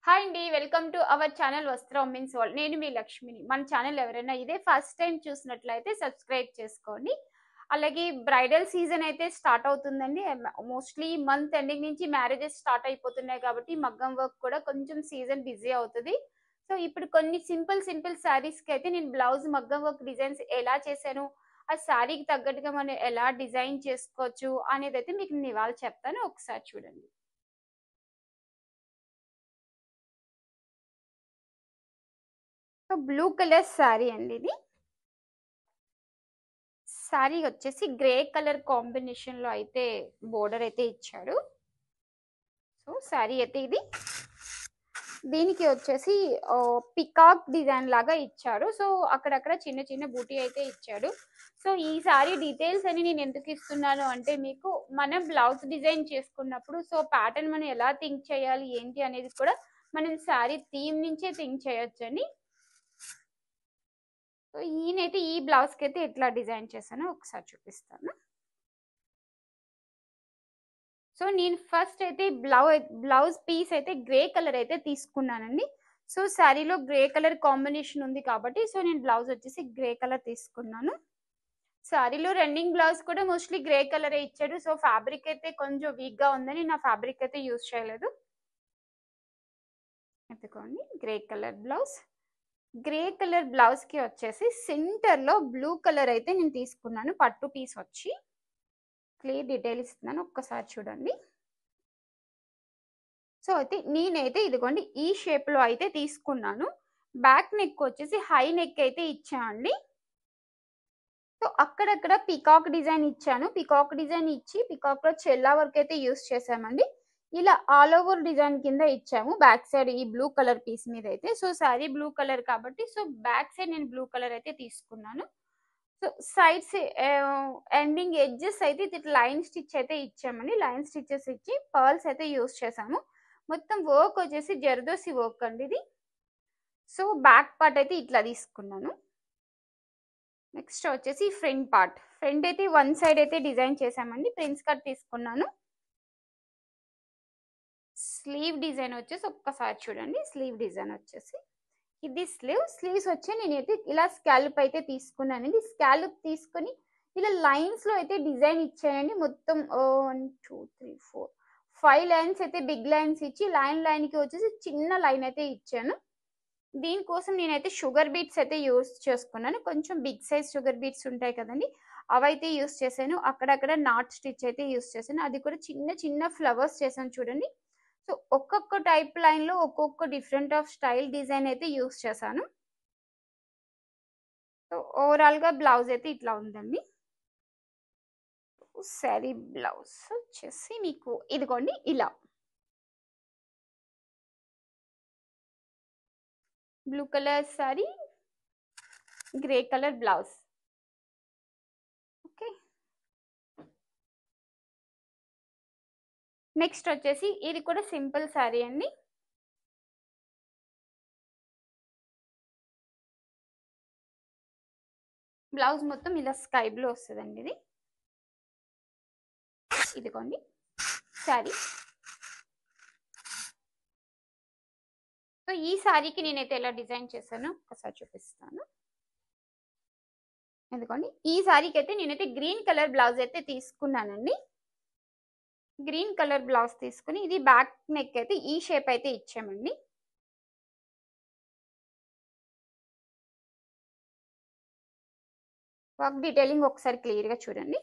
Hi అండి. Welcome to our channel వస్త్ర women's world. నేను మీ లక్ష్మిని. మన ఛానల్ ఎవరైనా ఇదే ఫస్ట్ టైం చూసినట్లయితే సబ్స్క్రైబ్ చేసుకోండి. అలాగే బ్రైడల్ సీజన్ అయితే స్టార్ట్ అవుతుందండి. మోస్ట్లీ మంత్ ఎండింగ్ నుంచి మ్యారేజెస్ స్టార్ట్ అయిపోతున్నాయి కాబట్టి మగ్గం వర్క్ కూడా కొంచెం సీజన్ బిజీ అవుతుంది. సో ఇప్పుడు కొన్ని సింపుల్ శారీస్కి అయితే నేను బ్లౌజ్ మగ్గం వర్క్ డిజైన్స్ ఎలా చేశాను, ఆ శారీకి తగ్గట్టుగా మనం ఎలా డిజైన్ చేసుకోవచ్చు అనేది అయితే మీకు నేను ఇవాళ చెప్తాను. ఒకసారి చూడండి. సో బ్లూ కలర్ శారీ అండి ఇది. శారీ వచ్చేసి గ్రే కలర్ కాంబినేషన్ లో అయితే బోర్డర్ అయితే ఇచ్చాడు. సో శారీ అయితే ఇది. దీనికి వచ్చేసి పికాక్ డిజైన్ లాగా ఇచ్చాడు. సో అక్కడక్కడ చిన్న చిన్న బూటీ అయితే ఇచ్చాడు. సో ఈ శారీ డీటెయిల్స్ అని నేను ఎందుకు ఇస్తున్నాను అంటే, మీకు మనం బ్లౌజ్ డిజైన్ చేసుకున్నప్పుడు సో ప్యాటర్న్ మనం ఎలా థింక్ చేయాలి ఏంటి అనేది కూడా మనం శారీ థీమ్ నుంచే థింక్ చేయొచ్చండి. సో ఈయనైతే ఈ బ్లౌజ్కి అయితే ఎట్లా డిజైన్ చేశానో ఒకసారి చూపిస్తాను. సో నేను ఫస్ట్ అయితే బ్లౌజ్ పీస్ అయితే గ్రే కలర్ అయితే తీసుకున్నానండి. సో శారీలో గ్రే కలర్ కాంబినేషన్ ఉంది కాబట్టి సో నేను బ్లౌజ్ వచ్చేసి గ్రే కలర్ తీసుకున్నాను. శారీలో రన్నింగ్ బ్లౌజ్ కూడా మోస్ట్లీ గ్రే కలరే ఇచ్చాడు. సో ఫ్యాబ్రిక్ అయితే కొంచెం వీక్గా ఉందని నా ఫ్యాబ్రిక్ అయితే యూజ్ చేయలేదు. ఎత్తుకోండి grey colour blouse. Grey colour blouse కి వచ్చేసి సెంటర్ లో బ్లూ కలర్ అయితే నేను తీసుకున్నాను. పట్టు పీస్ వచ్చి క్లియర్ డీటెయిల్ ఇస్తున్నాను, ఒక్కసారి చూడండి. సో అయితే నేనైతే ఇదిగోండి ఈ షేప్ లో అయితే తీసుకున్నాను. బ్యాక్ నెక్ వచ్చేసి హై నెక్ అయితే ఇచ్చానండి. సో అక్కడక్కడ పికాక్ డిజైన్ ఇచ్చాను. పికాక్ డిజైన్ ఇచ్చి పికాక్ లో చెల్లా వర్క్ అయితే యూస్ చేసామండి. ఇలా ఆల్ ఓవర్ డిజైన్ కింద ఇచ్చాము బ్యాక్ సైడ్ ఈ బ్లూ కలర్ పీస్ మీద అయితే. సో శారీ బ్లూ కలర్ కాబట్టి సో బ్యాక్ సైడ్ నేను బ్లూ కలర్ అయితే తీసుకున్నాను. సో సైడ్స్ ఎండింగ్ ఎడ్జెస్ అయితే ఇట్లా లైన్ స్టిచ్ అయితే ఇచ్చామండి. లైన్ స్టిచెస్ ఇచ్చి పర్ల్స్ అయితే యూస్ చేసాము. మొత్తం వర్క్ వచ్చేసి జర్దోసి వర్క్ అండి ఇది. సో బ్యాక్ పార్ట్ అయితే ఇట్లా తీసుకున్నాను. నెక్స్ట్ వచ్చేసి ఫ్రంట్ పార్ట్. ఫ్రంట్ అయితే వన్ సైడ్ అయితే డిజైన్ చేసామండి. ప్రిన్స్ కట్ తీసుకున్నాను. స్లీవ్ డిజైన్ వచ్చేసి ఒక్కసారి చూడండి. స్లీవ్ డిజైన్ వచ్చేసి ఇది స్లీవ్స్ వచ్చి నేనైతే ఇలా స్కాల్ప్ అయితే తీసుకున్నానండి. స్కాల్ప్ తీసుకొని ఇలా లైన్స్ లో అయితే డిజైన్ ఇచ్చానండి. మొత్తం 1 2 3 4 5 లైన్స్ అయితే బిగ్ లైన్స్ ఇచ్చి లైన్ కి వచ్చేసి చిన్న లైన్ అయితే ఇచ్చాను. దీనికోసం నేనైతే షుగర్ బీట్స్ అయితే యూస్ చేసుకున్నాను. కొంచెం బిగ్ సైజ్ షుగర్ బీట్స్ ఉంటాయి కదండి, అవైతే యూస్ చేశాను. అక్కడక్కడ నాట్ స్టిచ్ అయితే యూస్ చేశాను. అది కూడా చిన్న చిన్న ఫ్లవర్స్ చేశాను చూడండి. సో ఒక్కొక్క టైప్ లైన్ లో ఒక్కొక్క డిఫరెంట్ ఆఫ్ స్టైల్ డిజైన్ అయితే యూస్ చేశాను. సో ఓవరాల్ గా బ్లౌజ్ అయితే ఇట్లా ఉందండి. శారీ బ్లౌజ్ వచ్చేసి మీకు ఇదిగోండి ఇలా blue colour sari, grey colour blouse. Okay, next వచ్చేసి ఇది కూడా సింపుల్ శారీ అండి. బ్లౌజ్ మొత్తం ఇలా స్కై బ్లూ వస్తుందండి ఇది. ఇదిగోండి శారీ. సో ఈ శారీకి నేనైతే ఎలా డిజైన్ చేశానో ఒకసారి చూపిస్తాను. ఎందుకండి ఈ శారీకి అయితే నేనైతే గ్రీన్ కలర్ బ్లౌజ్ అయితే తీసుకున్నానండి. గ్రీన్ కలర్ బ్లౌజ్ తీసుకుని ఇది బ్యాక్ నెక్ అయితే ఈ షేప్ అయితే ఇచ్చామండి. వర్క్ డీటెయిలింగ్ ఒకసారి క్లియర్ గా చూడండి.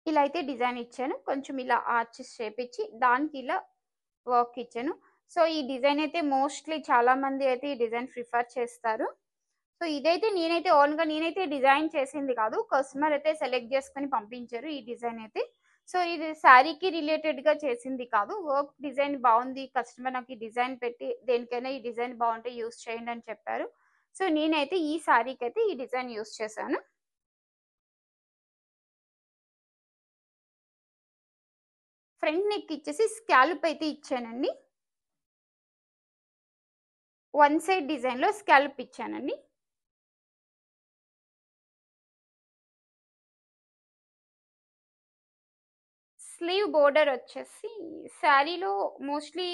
ఇలా అయితే డిజైన్ ఇచ్చాను. కొంచెం ఇలా ఆర్చెస్ షేప్ ఇచ్చి దానికి ఇలా వర్క్ ఇచ్చాను. సో ఈ డిజైన్ అయితే మోస్ట్లీ చాలా మంది అయితే ఈ డిజైన్ ప్రిఫర్ చేస్తారు. సో ఇదైతే నేనైతే డిజైన్ చేసింది కాదు, కస్టమర్ అయితే సెలెక్ట్ చేసుకుని పంపించారు ఈ డిజైన్ అయితే. సో ఇది శారీకి రిలేటెడ్ గా చేసింది కాదు. వర్క్ డిజైన్ బాగుంది, కస్టమర్ నాకు ఈ డిజైన్ పెట్టి దేనికైనా ఈ డిజైన్ బాగుంటే యూస్ చేయండి అని చెప్పారు. సో నేనైతే ఈ శారీకి అయితే ఈ డిజైన్ యూస్ చేశాను. ఫ్రంట్ నెక్ ఇచ్చేసి స్కాల్ప్ అయితే ఇచ్చానండి. వన్ సైడ్ డిజైన్ లో స్కాల్ప్ ఇచ్చానండి. స్లీవ్ బోర్డర్ వచ్చేసి శారీలో మోస్ట్లీ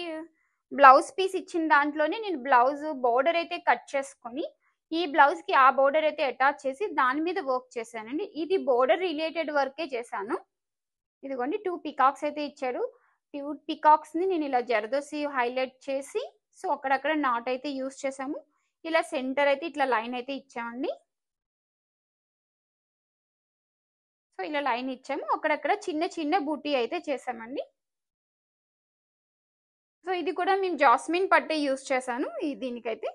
బ్లౌజ్ పీస్ ఇచ్చిన దాంట్లోనే నేను బ్లౌజ్ బోర్డర్ అయితే కట్ చేసుకొని ఈ బ్లౌజ్కి ఆ బోర్డర్ అయితే అటాచ్ చేసి దాని మీద వర్క్ చేశానండి. ఇది బోర్డర్ రిలేటెడ్ వర్కే చేశాను. ఇదిగోండి 2 పికాక్స్ అయితే ఇచ్చారు. 2 పికాక్స్ని నేను ఇలా జరదోసి హైలైట్ చేసి సో అక్కడక్కడ నాట్ అయితే యూస్ చేసాము. ఇలా సెంటర్ అయితే ఇట్లా లైన్ అయితే ఇచ్చామండి. సో ఇలా లైన్ ఇచ్చాము. అక్కడక్కడ చిన్న చిన్న బూటీ అయితే చేసామండి. సో ఇది కూడా మేము జాస్మిన్ పట్టే యూస్ చేశాను దీనికైతే.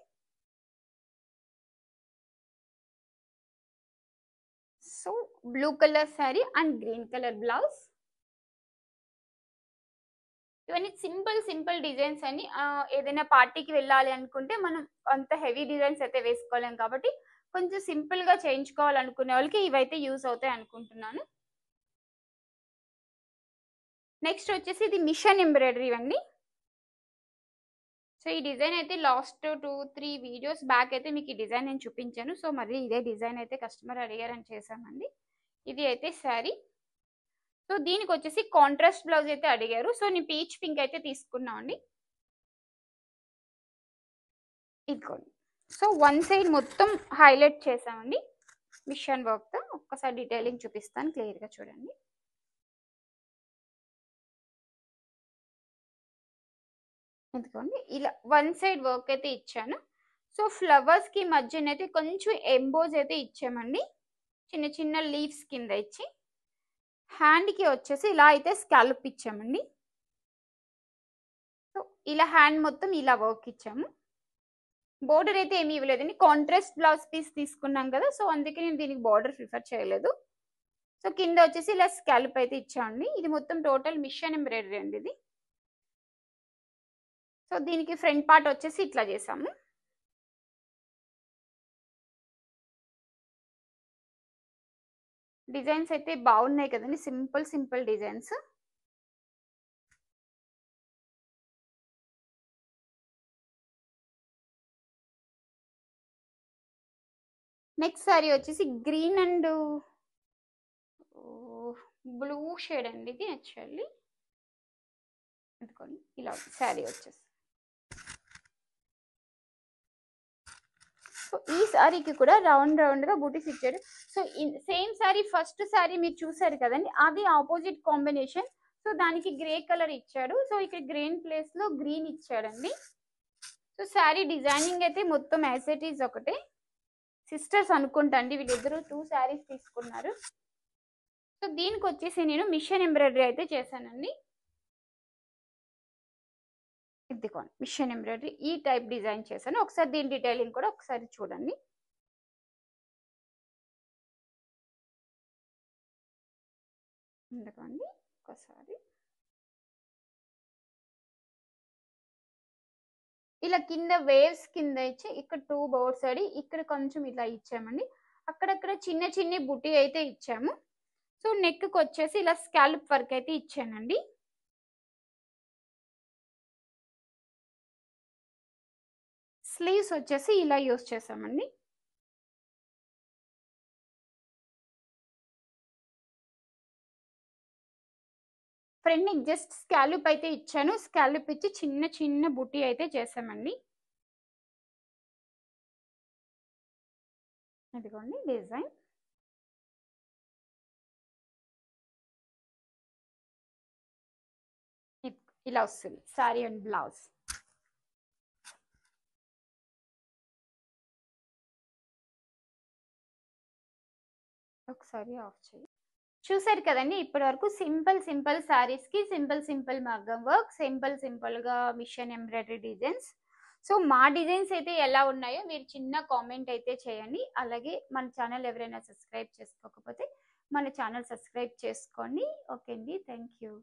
So blue colour sari and green colour blouse. ఇవన్నీ సింపుల్ డిజైన్స్ అని ఏదైనా పార్టీకి వెళ్ళాలి అనుకుంటే మనం అంత హెవీ డిజైన్స్ అయితే వేసుకోలేం కాబట్టి కొంచెం సింపుల్ గా చేయించుకోవాలనుకునే వాళ్ళకి ఇవైతే యూజ్ అవుతాయి అనుకుంటున్నాను. నెక్స్ట్ వచ్చేసి ఇది మిషన్ ఎంబ్రాయిడరీ అండి. సో ఈ డిజైన్ అయితే లాస్ట్ 2-3 వీడియోస్ బ్యాక్ అయితే మీకు ఈ డిజైన్ నేను చూపించాను. సో మరి ఇదే డిజైన్ అయితే కస్టమర్ అడిగారని చేశామండి. ఇది అయితే శారీ. సో దీనికి వచ్చేసి కాంట్రాస్ట్ బ్లౌజ్ అయితే అడిగారు. సో నేను పీచ్ పింక్ అయితే తీసుకున్నాం అండి. ఇదిగోండి. సో వన్ సైడ్ మొత్తం హైలైట్ చేసామండి మిషన్ వర్క్తో. ఒక్కసారి డీటెయిలింగ్ చూపిస్తాను, క్లియర్గా చూడండి. ఇదిగోండి ఇలా వన్ సైడ్ వర్క్ అయితే ఇచ్చాను. సో ఫ్లవర్స్కి మధ్యనైతే కొంచెం ఎంబోజ్ అయితే ఇచ్చామండి, చిన్న చిన్న లీవ్స్ కింద ఇచ్చి. హ్యాండ్కి వచ్చేసి ఇలా అయితే స్కాలప్ ఇచ్చామండి. సో ఇలా హ్యాండ్ మొత్తం ఇలా వర్క్ ఇచ్చాము. బోర్డర్ అయితే ఏమి ఇవ్వలేదండి, కాంట్రాస్ట్ బ్లౌజ్ పీస్ తీసుకున్నాం కదా, సో అందుకే నేను దీనికి బోర్డర్ ప్రిఫర్ చేయలేదు. సో కింద వచ్చేసి ఇలా స్కాలప్ అయితే ఇచ్చామండి. ఇది మొత్తం టోటల్ మిషన్ ఎంబ్రాయిడరీ అండి ఇది. సో దీనికి ఫ్రంట్ పార్ట్ వచ్చేసి ఇట్లా చేసాము. డిజైన్స్ అయితే బాగున్నాయి కదండి, సింపుల్ డిజైన్స్. నెక్స్ట్ సారీ వచ్చేసి గ్రీన్ అండ్ బ్లూ షేడ్ అండి ఇది. యాక్చువల్లీ అందుకని ఇలా శారీ వచ్చేసి. సో ఈ శారీకి కూడా రౌండ్ గా బూటీస్ ఇచ్చాడు. So same sari first sari మీరు చూసారు కదండి, అది ఆపోజిట్ కాంబినేషన్. సో దానికి గ్రే కలర్ ఇచ్చాడు. సో ఇక్కడ గ్రీన్ ప్లేస్ లో గ్రీన్ ఇచ్చాడండి. సో శారీ డిజైనింగ్ అయితే మొత్తం యాజ్ ఇట్ ఈజ్ ఒకటే. సిస్టర్స్ అనుకుంటా అండి వీళ్ళిద్దరూ 2 శారీస్ తీసుకున్నారు. సో దీనికి వచ్చేసి నేను మిషన్ ఎంబ్రాయిడరీ అయితే చేశానండి. ఇదిగోండి మిషన్ ఎంబ్రాయిడరీ ఈ టైప్ డిజైన్ చేశాను. ఒకసారి దీని డీటెయిలింగ్ కూడా ఒకసారి చూడండి. ఎందుకండి ఒకసారి ఇలా కింద వేవ్స్ కింద ఇచ్చి ఇక్కడ 2 బోర్డ్స్ అడి ఇక్కడ కొంచెం ఇలా ఇచ్చామండి. అక్కడక్కడ చిన్న బుట్టి అయితే ఇచ్చాము. సో నెక్ కి వచ్చేసి ఇలా స్కాలప్ వర్క్ అయితే ఇచ్చానండి. స్లీవ్స్ వచ్చేసి ఇలా యూస్ చేసామండి. ఫ్రంట్ నెక్ జస్ట్ స్కాలప్ అయితే ఇచ్చాను. స్కాలప్ ఇచ్చి చిన్న బుట్టి అయితే చేసామండి. ఇదిగోండి డిజైన్. ఇలా వస్తుంది శారీ అండ్ బ్లౌజ్. ఒకసారి ఆఫ్ చేయి. చూసారు కదండి ఇప్పటి వరకు సింపుల్ శారీస్ కి సింపుల్ మగ్గం వర్క్, సింపుల్ గా మిషన్ ఎంబ్రాయిడరీ డిజైన్స్. సో మా డిజైన్స్ అయితే ఎలా ఉన్నాయో మీరు చిన్న కామెంట్ అయితే చేయండి. అలాగే మన ఛానల్ ఎవరైనా సబ్స్క్రైబ్ చేసుకోకపోతే మన ఛానల్ సబ్స్క్రైబ్ చేసుకోండి. ఓకే అండి, థ్యాంక్ యూ.